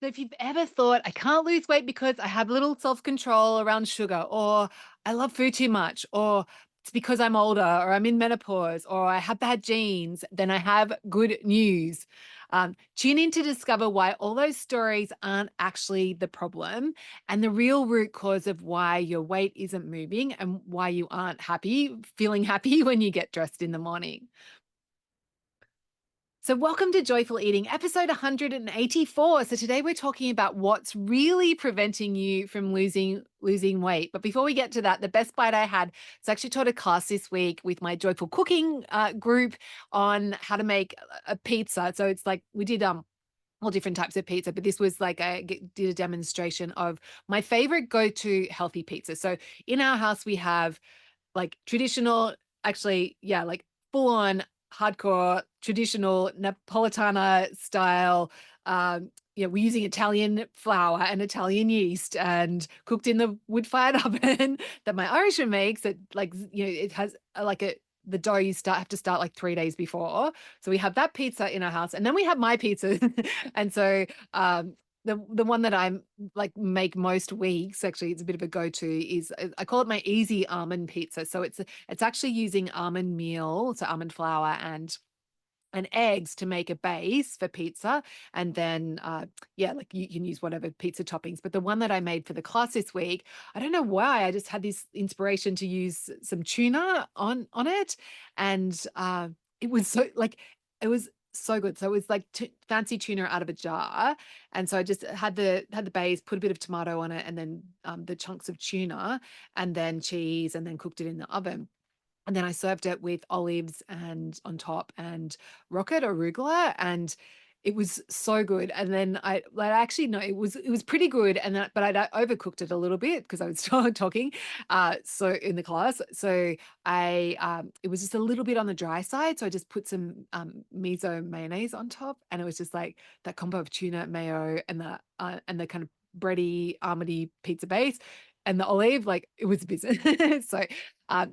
So if you've ever thought, I can't lose weight because I have little self control around sugar, or I love food too much, or it's because I'm older, or I'm in menopause, or I have bad genes, then I have good news. Tune in to discover why all those stories aren't actually the problem and the real root cause of why your weight isn't moving and why you aren't feeling happy when you get dressed in the morning. So, welcome to Joyful Eating, episode 184. So, today we're talking about what's really preventing you from losing weight. But before we get to that, the best bite I had, so I actually taught a class this week with my Joyful Cooking group on how to make a pizza. So, it's like we did all different types of pizza, but this was like did a demonstration of my favorite go-to healthy pizza. So, in our house we have like traditional, actually, yeah, like full on hardcore traditional Napolitana style. We're using Italian flour and Italian yeast and cooked in the wood fired oven that my Irishman makes. That it has the dough you have to start like 3 days before. So we have that pizza in our house, and then we have my pizza, and so the one that I'm like make most weeks, actually it's a bit of a go-to, is I call it my easy almond pizza. So it's actually using almond meal, so almond flour and eggs to make a base for pizza. And then like you can use whatever pizza toppings. But the one that I made for the class this week, I don't know why, I just had this inspiration to use some tuna on it. And it was it was so good. So it was like fancy tuna out of a jar. And so I just had the base, put a bit of tomato on it, and then the chunks of tuna, and then cheese, and then cooked it in the oven. And then I served it with olives and on top, and rocket arugula, and it was so good. And then actually no, it was pretty good, and but I'd overcooked it a little bit because I was talking so in the class. So it was just a little bit on the dry side. So I just put some miso mayonnaise on top, and it was just like that combo of tuna, mayo, and the kind of bready, almondy pizza base and the olive, like it was business. So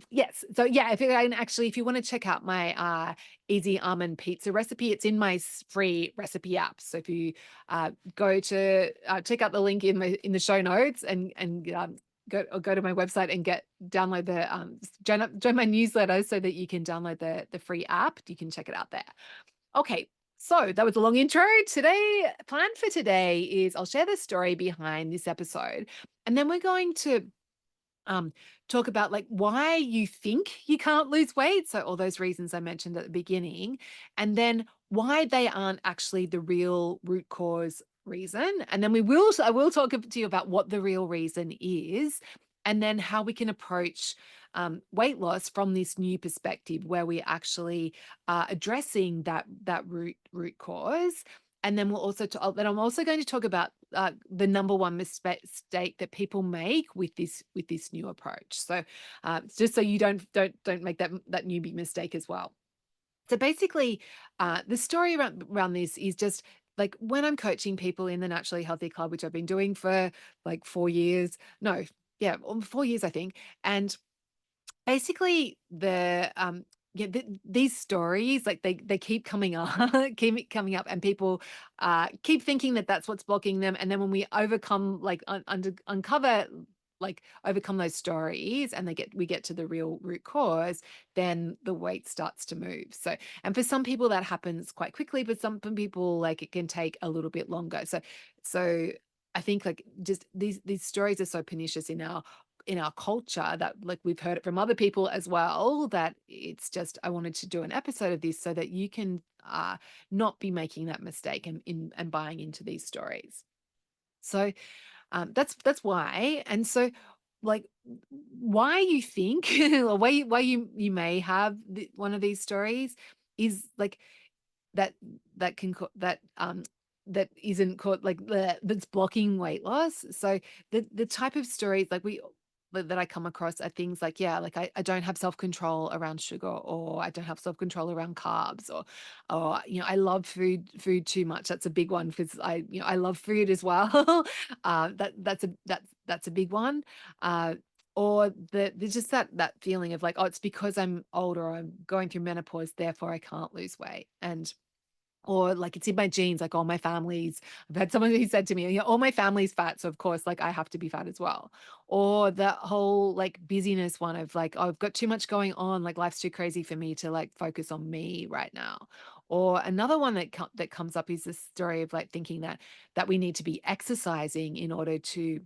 yes. So yeah, if you want to check out my easy almond pizza recipe, it's in my free recipe app. So if you go to check out the link in the show notes, and go to my website and download the join my newsletter so that you can download the free app. You can check it out there. Okay. So that was a long intro. Plan for today is I'll share the story behind this episode, and then we're going to um, talk about like why you think you can't lose weight. So all those reasons I mentioned at the beginning, and then why they aren't actually the real root cause reason. And then I will talk to you about what the real reason is, and then how we can approach weight loss from this new perspective where we actually are addressing that root cause. And then then I'm also going to talk about the number one mistake that people make with this new approach. So just so you don't make that newbie mistake as well. So basically, the story around this is just like when I'm coaching people in the Naturally Healthy Club, which I've been doing for like 4 years. No, yeah, 4 years I think. And basically these stories, like they keep coming up, keep coming up, and people keep thinking that that's what's blocking them. And then when we overcome, like uncover, like overcome those stories, and we get to the real root cause, then the weight starts to move. So, and for some people that happens quite quickly, but some people, like, it can take a little bit longer. So I think like just these stories are so pernicious in our culture that, like, we've heard it from other people as well, that it's just, I wanted to do an episode of this so that you can not be making that mistake and buying into these stories. So that's why. And so, like, why you think or why you may have one of these stories is like that that can that isn't called like that's blocking weight loss. So the type of stories like we that I come across are things like, yeah, like I don't have self-control around sugar, or I don't have self-control around carbs, or I love food too much. That's a big one because I love food as well. That's a big one. Or there's just that feeling of like, oh, it's because I'm older, or I'm going through menopause, therefore I can't lose weight. And or like it's in my genes, like all my families. I've had someone who said to me, all my family's fat, so of course, like I have to be fat as well. Or the whole like busyness one of like, oh, I've got too much going on, like life's too crazy for me to like focus on me right now. Or another one that comes up is this story of like thinking that we need to be exercising in order to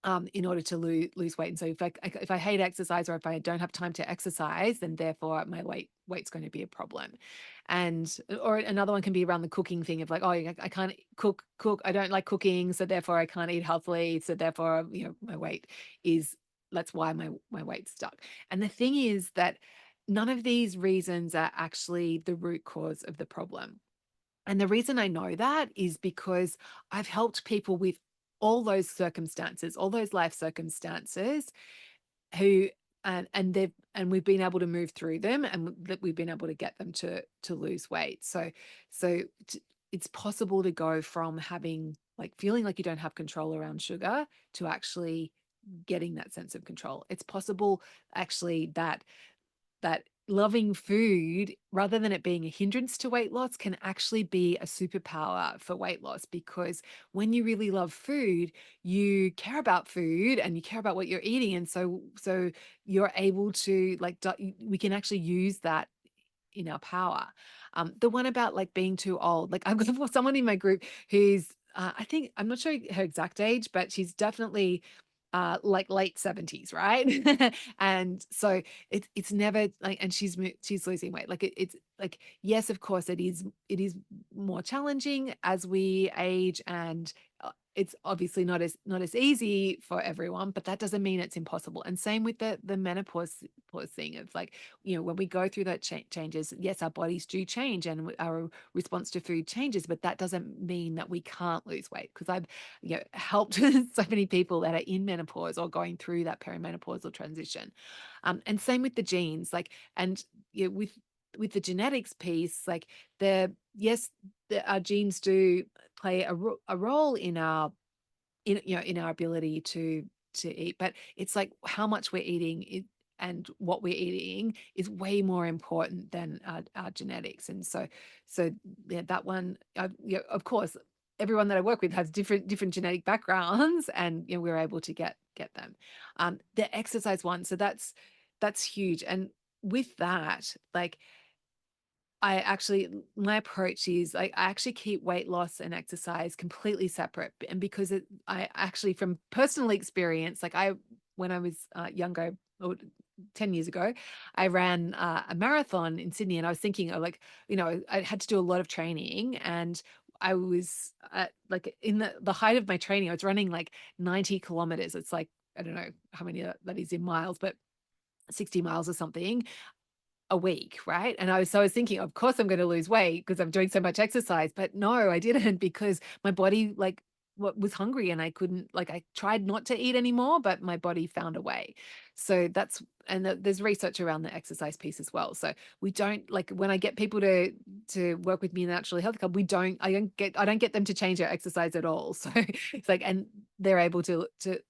lose weight. And so if I hate exercise, or if I don't have time to exercise, then therefore my weight's going to be a problem. And or another one can be around the cooking thing of like, oh, I can't cook. I don't like cooking, so therefore I can't eat healthily. So therefore, my weight is that's why my weight's stuck. And the thing is that none of these reasons are actually the root cause of the problem. And the reason I know that is because I've helped people with all those circumstances, all those life circumstances who and we've been able to move through them, and that we've been able to get them to lose weight. So it's possible to go from having like feeling like you don't have control around sugar to actually getting that sense of control. It's possible actually that loving food, rather than it being a hindrance to weight loss, can actually be a superpower for weight loss, because when you really love food, you care about food and you care about what you're eating. And so you're able to like, we can actually use that in our power. The one about like being too old, like I've got someone in my group who's, I think, I'm not sure her exact age, but she's definitely like late 70s, right? And so it's never like, and she's losing weight. Like it's like, yes, of course it is more challenging as we age, and it's obviously not as easy for everyone, but that doesn't mean it's impossible. And same with the menopause pause thing of like, when we go through that changes, yes, our bodies do change and our response to food changes, but that doesn't mean that we can't lose weight. Because I've helped so many people that are in menopause or going through that perimenopausal transition. And same with the genes, like, and with the genetics piece, like yes, our genes do play a role in in our ability to eat, but it's like how much we're eating and what we're eating is way more important than our genetics. And so yeah, that one, of course, everyone that I work with has different genetic backgrounds, and we're able to get them. The exercise one, so that's huge. And with that, like, my approach is I actually keep weight loss and exercise completely separate. And because I actually, from personal experience, like when I was younger, or 10 years ago, I ran a marathon in Sydney, and I was thinking of like, I had to do a lot of training, and I was like in the height of my training, I was running like 90 kilometers. It's like, I don't know how many that is in miles, but 60 miles or something a week, right? And I was thinking, of course I'm going to lose weight because I'm doing so much exercise, but no, I didn't, because my body like what was hungry, and I couldn't, like, I tried not to eat anymore, but my body found a way. So there's research around the exercise piece as well. So we don't, like, when I get people to work with me in the Naturally Healthy Club, I don't get them to change their exercise at all. So it's like, and they're able to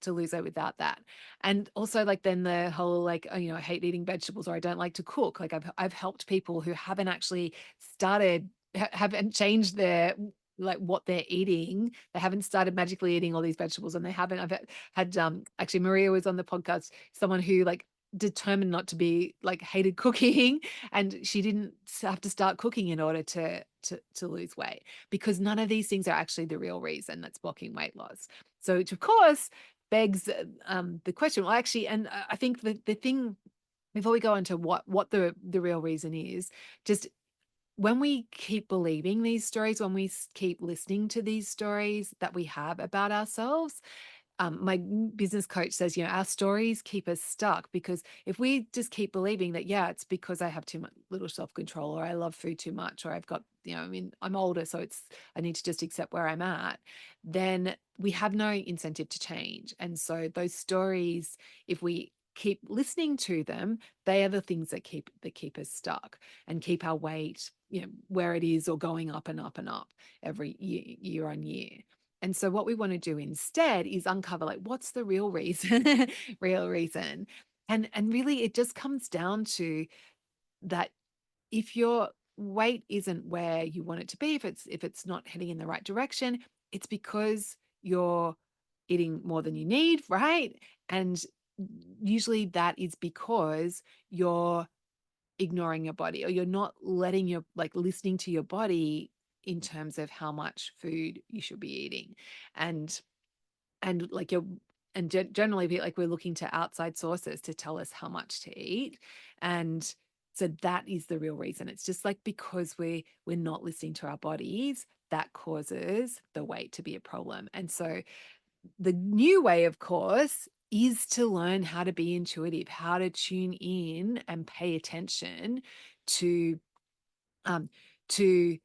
lose weight without that. And also, like, then the whole like, I hate eating vegetables, or I don't like to cook. Like I've helped people who haven't actually haven't changed their like what they're eating. They haven't started magically eating all these vegetables, and they haven't. I've had actually, Maria was on the podcast, someone who like determined not to be like hated cooking, and she didn't have to start cooking in order to lose weight, because none of these things are actually the real reason that's blocking weight loss. So, which of course begs the question. Well, actually, and I think the thing, before we go into what the real reason is, just when we keep believing these stories, when we keep listening to these stories that we have about ourselves, my business coach says, our stories keep us stuck, because if we just keep believing that, yeah, it's because I have too much little self control, or I love food too much, or I've got, I mean, I'm older, so I need to just accept where I'm at, then we have no incentive to change. And so those stories, if we keep listening to them, they are the things that keep us stuck and keep our weight, where it is, or going up and up and up every year on year. And so what we want to do instead is uncover, like, what's the real reason, real reason. And really it just comes down to that, if you're weight isn't where you want it to be, if it's not heading in the right direction, it's because you're eating more than you need, right? And usually that is because you're ignoring your body, or you're not letting your like listening to your body in terms of how much food you should be eating. And like you're generally like we're looking to outside sources to tell us how much to eat. And so that is the real reason. It's just like because we're not listening to our bodies, that causes the weight to be a problem. And so the new way, of course, is to learn how to be intuitive, how to tune in and pay attention to um to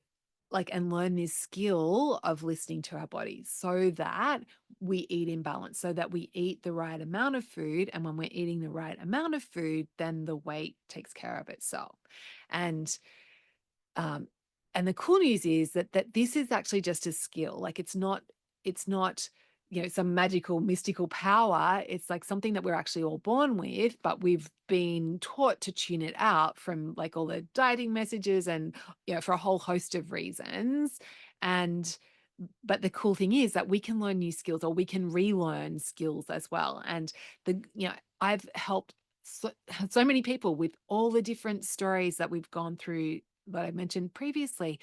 like and learn this skill of listening to our bodies so that we eat in balance, so that we eat the right amount of food. And when we're eating the right amount of food, then the weight takes care of itself. And um, and the cool news is that this is actually just a skill. Like it's not some magical mystical power. It's like something that we're actually all born with, but we've been taught to tune it out from like all the dieting messages and for a whole host of reasons. And but the cool thing is that we can learn new skills, or we can relearn skills as well. And I've helped so, so many people with all the different stories that we've gone through that I mentioned previously,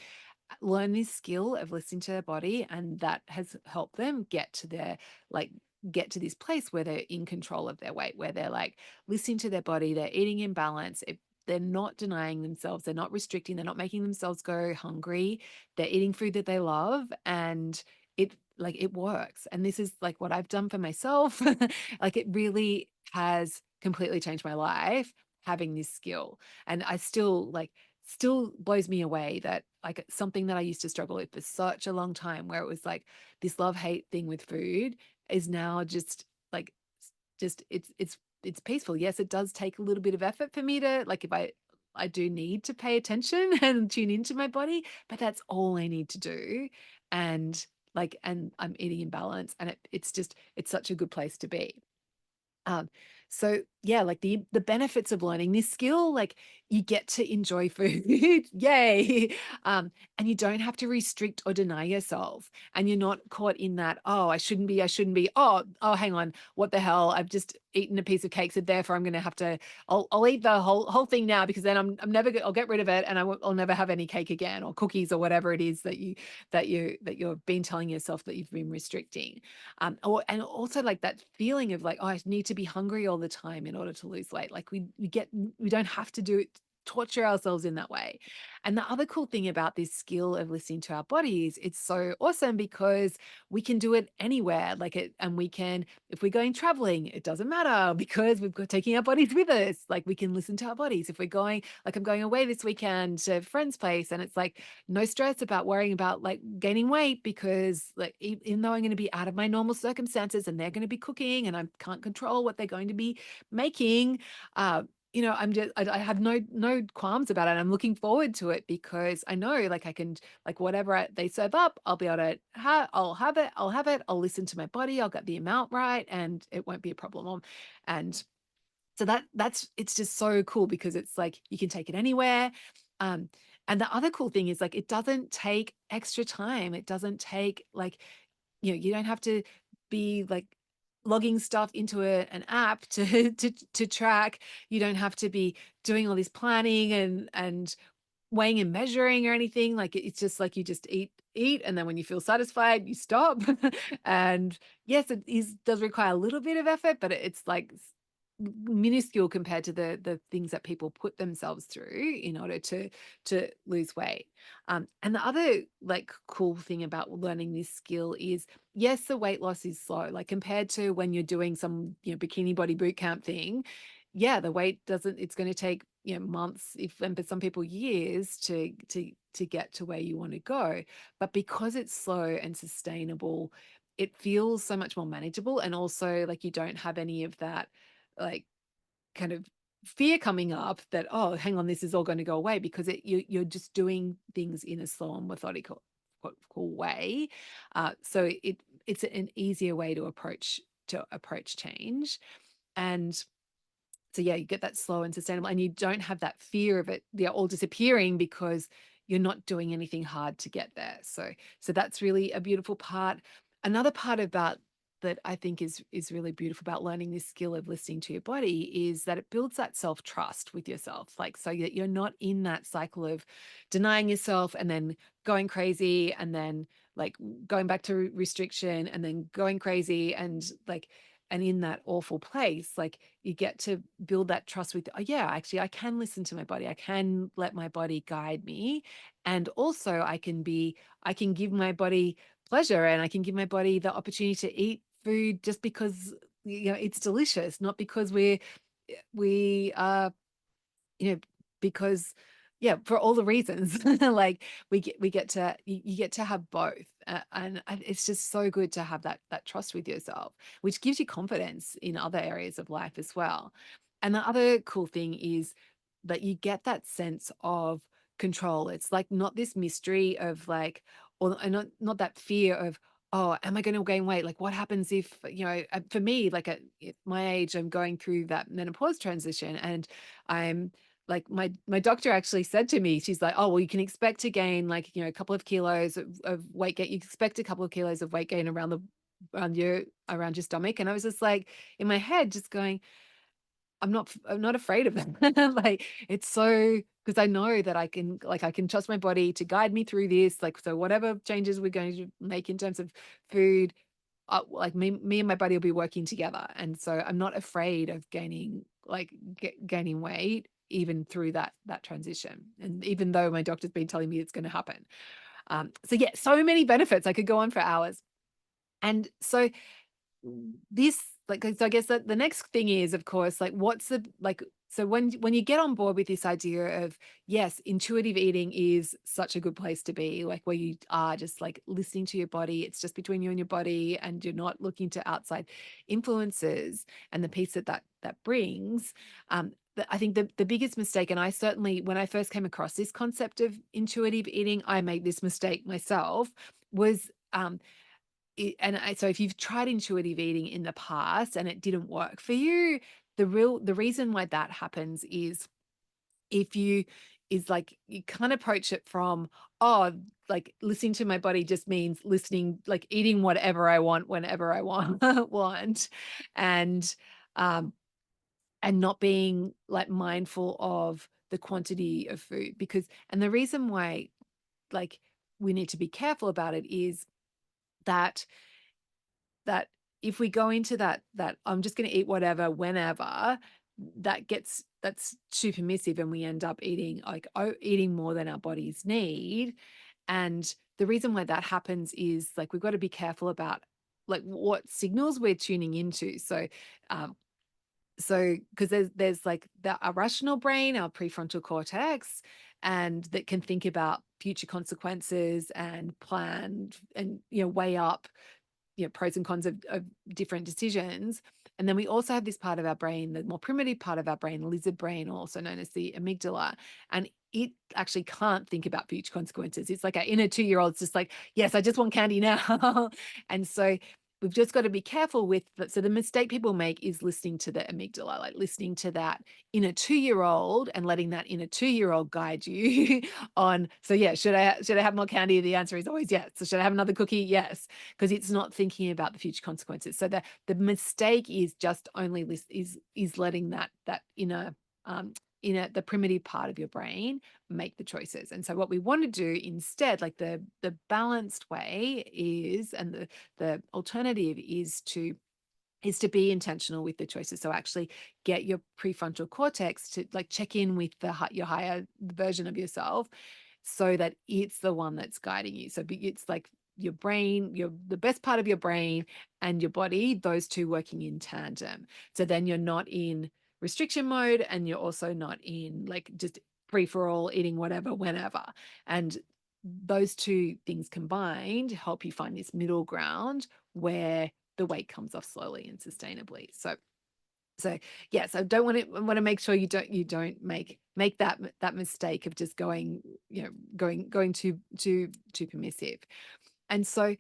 learn this skill of listening to their body, and that has helped them like get to this place where they're in control of their weight, where they're like listening to their body, they're eating in balance. They're not denying themselves, they're not restricting, they're not making themselves go hungry, they're eating food that they love, and it works. And this is like what I've done for myself. Like it really has completely changed my life having this skill. And I still blows me away that like something that I used to struggle with for such a long time, where it was like this love-hate thing with food, is now just like just it's peaceful. Yes, it does take a little bit of effort for me to like if I do need to pay attention and tune into my body, but that's all I need to do. And I'm eating in balance, and it's such a good place to be. Um, so yeah, like the benefits of learning this skill, like you get to enjoy food, yay, and you don't have to restrict or deny yourself, and you're not caught in that, oh, I shouldn't be, oh, hang on, what the hell, I've just eaten a piece of cake, so therefore I'm going to have to, I'll eat the whole thing now, because then I'm never I'll get rid of it, and I'll never have any cake again, or cookies, or whatever it is that you've been telling yourself that you've been restricting. And also like that feeling of like, oh, I need to be hungry all the time in order to lose weight. Like we don't have to do it, torture ourselves in that way. And the other cool thing about this skill of listening to our bodies, it's so awesome because we can do it anywhere. And we can, if we're going traveling, it doesn't matter because we've got taking our bodies with us. Like we can listen to our bodies. If we're going, like I'm going away this weekend to a friend's place, and it's like no stress about worrying about like gaining weight, because like even though I'm going to be out of my normal circumstances and they're going to be cooking and I can't control what they're going to be making, uh, I have no qualms about it. I'm looking forward to it because I know like I can, like whatever they serve up, I'll be able to I'll have it, I'll listen to my body, I'll get the amount right, and it won't be a problem. And so that's it's just so cool because it's like you can take it anywhere. Um, and the other cool thing is like it doesn't take extra time. It doesn't take like, you don't have to be like logging stuff into an app to track. You don't have to be doing all this planning and weighing and measuring or anything. Like it's just like you just eat, and then when you feel satisfied, you stop. And yes, it does require a little bit of effort, but it's like minuscule compared to the things that people put themselves through in order to lose weight. And the other like cool thing about learning this skill is, yes, the weight loss is slow, like compared to when you're doing some bikini body boot camp thing. Yeah, the weight doesn't, it's going to take months, if and for some people years, to get to where you want to go. But because it's slow and sustainable, it feels so much more manageable. And also like you don't have any of that like kind of fear coming up that, oh, hang on, this is all going to go away, because you're just doing things in a slow and methodical way. So it's an easier way to approach change. And So yeah, you get that slow and sustainable, and you don't have that fear of it, yeah, all disappearing because you're not doing anything hard to get there. So that's really a beautiful part. Another part about that I think is really beautiful about learning this skill of listening to your body is that it builds that self-trust with yourself. Like so that you're not in that cycle of denying yourself and then going crazy and then like going back to restriction and then going crazy and in that awful place, like you get to build that trust with, oh, yeah, actually, I can listen to my body. I can let my body guide me. And also, I can give my body pleasure and I can give my body the opportunity to eat food just because, it's delicious, not because we are because yeah, for all the reasons, like we get to you get to have both, it's just so good to have that trust with yourself, which gives you confidence in other areas of life as well. And the other cool thing is that you get that sense of control. It's like not this mystery of like, or and not that fear of, oh, am I going to gain weight? Like, what happens if, for me, like at my age, I'm going through that menopause transition, and I'm like my doctor actually said to me, she's like, oh, well, you can expect to gain like, a couple of kilos of weight gain. You expect a couple of kilos of weight gain around your stomach. And I was just like in my head, just going, I'm not afraid of them. Like it's so because I know that I can trust my body to guide me through this. Like, so whatever changes we're going to make in terms of food, like me and my body will be working together. And so I'm not afraid of gaining weight even through that transition. And even though my doctor's been telling me it's going to happen. So yeah, so many benefits. I could go on for hours. And so this so I guess that the next thing is, of course, like what's the like so when you get on board with this idea of, yes, intuitive eating is such a good place to be, like where you are just like listening to your body, it's just between you and your body and you're not looking to outside influences, and the peace that brings. I think the biggest mistake, and I certainly, when I first came across this concept of intuitive eating, I made this mistake myself, was so if you've tried intuitive eating in the past and it didn't work for you, the reason why that happens is if you is like you can't approach it from, oh, like listening to my body just means listening, like eating whatever I want whenever I want want, and um and not being like mindful of the quantity of food. Because and the reason why, like, we need to be careful about it is that that if we go into that I'm just going to eat whatever whenever, that's too permissive, and we end up eating eating more than our bodies need. And the reason why that happens is like we've got to be careful about like what signals we're tuning into. Um because there's like our rational brain, our prefrontal cortex, and that can think about future consequences and plan and weigh up pros and cons of different decisions. And then we also have this part of our brain, the more primitive part of our brain, lizard brain, also known as the amygdala. And it actually can't think about future consequences. It's like our inner 2-year-old's just like, yes, I just want candy now. And so we've just got to be careful with that. So the mistake people make is listening to the amygdala, like listening to that inner 2-year-old and letting that inner 2-year-old guide you on, so yeah, should I have more candy? The answer is always yes. So should I have another cookie? Yes, because it's not thinking about the future consequences. So the mistake is just only is letting that um the primitive part of your brain make the choices. And so what we want to do instead, like the balanced way is, and the alternative is to be intentional with the choices. So actually get your prefrontal cortex to like check in with your higher version of yourself, so that it's the one that's guiding you. So it's like your brain, the best part of your brain and your body, those two working in tandem. So then you're not in restriction mode, and you're also not in like just free for all eating whatever whenever. And those two things combined help you find this middle ground where the weight comes off slowly and sustainably. So yes, I don't want to make sure you don't make that mistake of just going too permissive. And so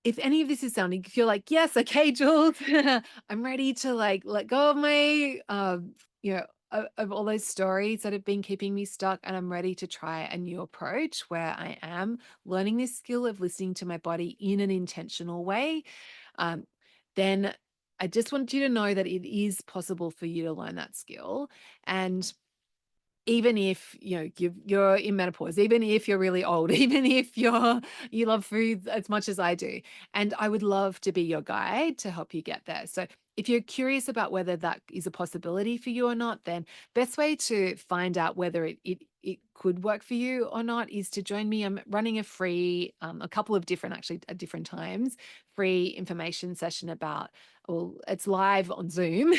if any of this is sounding, if you're like, yes, okay, Jules, I'm ready to like let go of my, of all those stories that have been keeping me stuck, and I'm ready to try a new approach where I am learning this skill of listening to my body in an intentional way, um, then I just want you to know that it is possible for you to learn that skill. And even if, you're in menopause, even if you're really old, even if you love food as much as I do, and I would love to be your guide to help you get there. So if you're curious about whether that is a possibility for you or not, then best way to find out whether it could work for you or not is to join me. I'm running a free, a couple of different, actually at different times, free information session about, well, it's live on Zoom.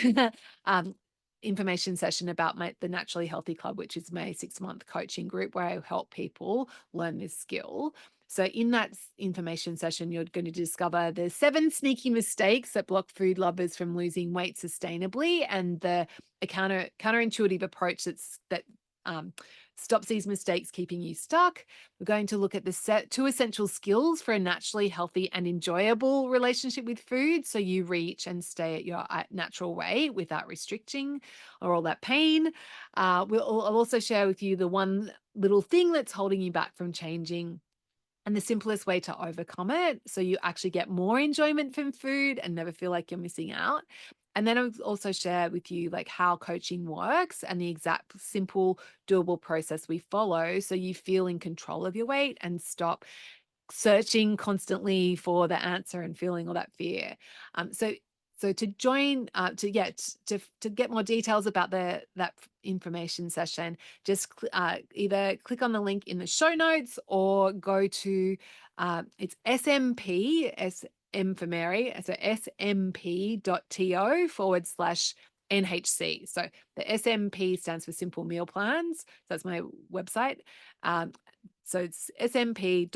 um, Information session about the Naturally Healthy Club, which is my 6-month coaching group where I help people learn this skill. So in that information session, you're going to discover the 7 sneaky mistakes that block food lovers from losing weight sustainably, and a counterintuitive approach that um, stops these mistakes keeping you stuck. We're going to look at the 2 essential skills for a naturally healthy and enjoyable relationship with food, so you reach and stay at your natural weight without restricting or all that pain. I'll also share with you the one little thing that's holding you back from changing, and the simplest way to overcome it so you actually get more enjoyment from food and never feel like you're missing out. And then I'll also share with you like how coaching works and the exact simple doable process we follow so you feel in control of your weight and stop searching constantly for the answer and feeling all that fear. So to join, to get more details about that information session, just either click on the link in the show notes or go to it's SMP SM for Mary, so smp.to/NHC. So the SMP stands for Simple Meal Plans. So that's my website. Um, so it's smp.to/NHC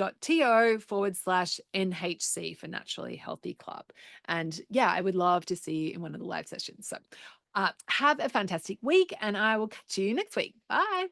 for Naturally Healthy Club. And yeah, I would love to see you in one of the live sessions. So have a fantastic week, and I will catch you next week. Bye.